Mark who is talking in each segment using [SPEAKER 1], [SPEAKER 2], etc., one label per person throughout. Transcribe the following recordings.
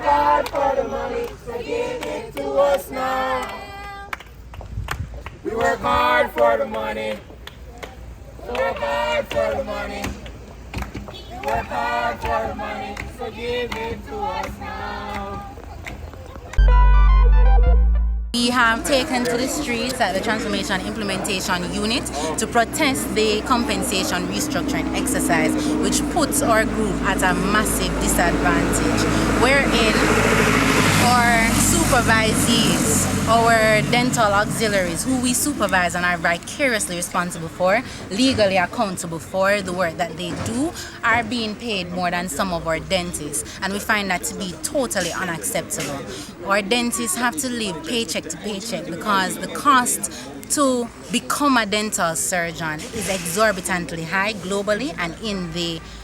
[SPEAKER 1] work hard for the money, so give it to us now. We work hard for the money. We work hard for the money. We work hard for the money, so give it to us now.
[SPEAKER 2] We have taken to the streets at the Transformation Implementation Unit to protest the compensation restructuring exercise, which puts our group at a massive disadvantage, wherein our supervisees, our dental auxiliaries, who we supervise and are vicariously responsible for, legally accountable for the work that they do, are being paid more than some of our dentists, and we find that to be totally unacceptable. Our dentists have to live paycheck to paycheck because the cost to become a dental surgeon is exorbitantly high globally and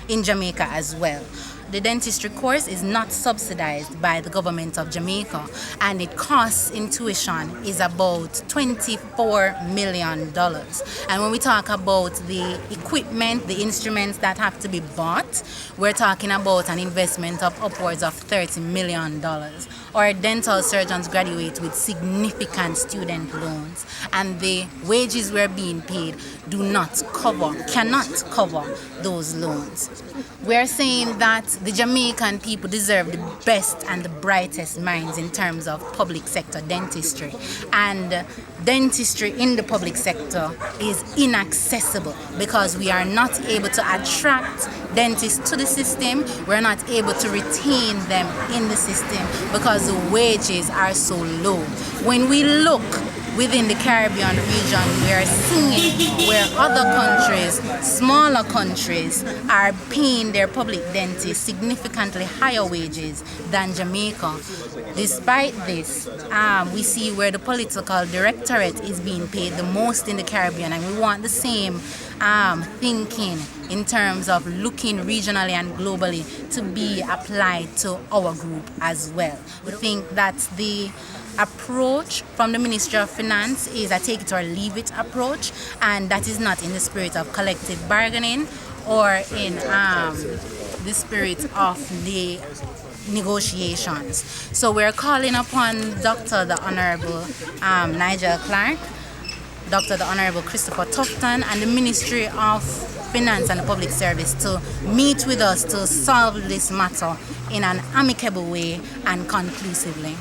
[SPEAKER 2] in Jamaica as well. The dentistry course is not subsidized by the government of Jamaica, and it costs in tuition is about $24 million. And when we talk about the equipment, the instruments that have to be bought, we're talking about an investment of upwards of $30 million. Our dental surgeons graduate with significant student loans, and the wages we're being paid cannot cover those loans. We're saying that the Jamaican people deserve the best and the brightest minds in terms of public sector dentistry, and dentistry in the public sector is inaccessible because we are not able to attract dentists to the system. We're not able to retain them in the system because the wages are so low. When we look within the Caribbean region, we are seeing where other countries, smaller countries, are paying their public dentists significantly higher wages than Jamaica. Despite this, we see where the political directorate is being paid the most in the Caribbean, and we want the same thinking in terms of looking regionally and globally to be applied to our group as well. We think that the approach from the Ministry of Finance is a take it or leave it approach, and that is not in the spirit of collective bargaining or in the spirit of the negotiations. So we're calling upon Dr. the Honorable Nigel Clark, Dr. the Honorable Christopher Tufton, and the Ministry of Finance and the Public Service to meet with us to solve this matter in an amicable way and conclusively.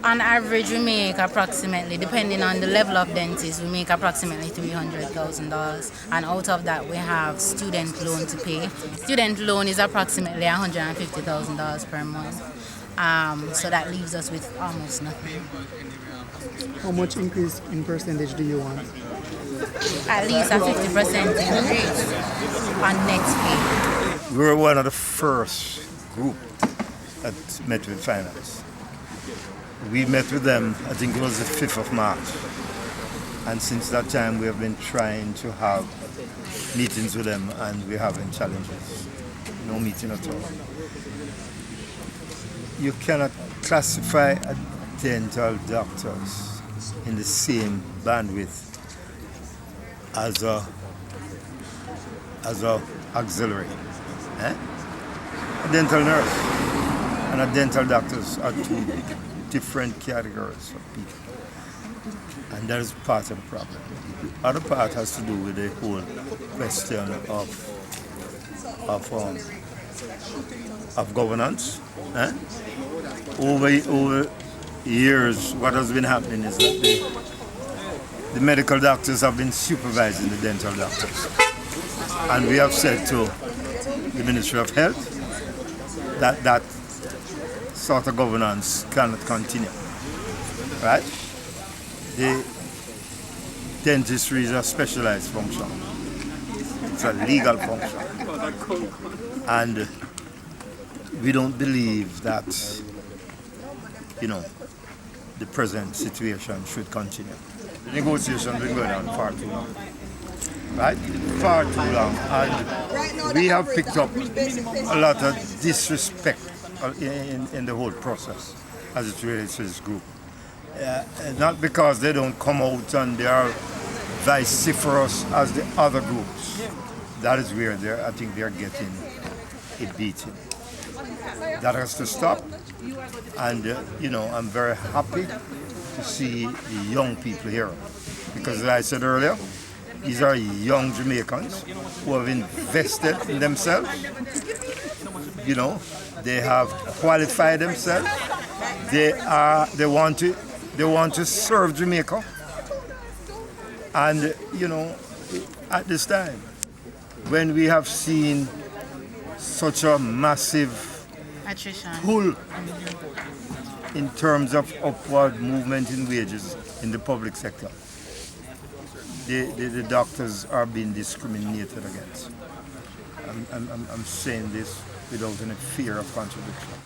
[SPEAKER 2] On average, we make approximately, depending on the level of dentists, we make approximately $300,000, and out of that we have student loan to pay. Student loan is approximately $150,000 per month, so that leaves us with almost nothing.
[SPEAKER 3] How much increase in percentage do you want?
[SPEAKER 2] At least a 50% increase on next pay.
[SPEAKER 4] We were one of the first group that met with finance. We met with them, I think it was the 5th of March. And since that time, we have been trying to have meetings with them, and we're having challenges. No meeting at all. You cannot classify dental doctors in the same bandwidth as a auxiliary. A dental nurse and a dental doctors are two different categories of people, and that is part of the problem. The other part has to do with the whole question of governance. Over years, what has been happening is that the medical doctors have been supervising the dental doctors, and we have said to the Ministry of Health that sort of governance cannot continue, right? The dentistry is a specialized function. It's a legal function. And we don't believe that, the present situation should continue. The negotiations have been going on far too long, right? Far too long. And we have picked up a lot of disrespect in the whole process as it relates to this group. Not because they don't come out and they are vociferous as the other groups. That is where I think they're getting a beating. That has to stop. And, you know, I'm very happy to see the young people here. Because as I said earlier, these are young Jamaicans who have invested in themselves. You know, they have qualified themselves. They want to serve Jamaica. And, you know, at this time, when we have seen such a massive
[SPEAKER 2] Attrition.
[SPEAKER 4] pull in terms of upward movement in wages in the public sector, the doctors are being discriminated against. I'm saying this without any fear of contradiction.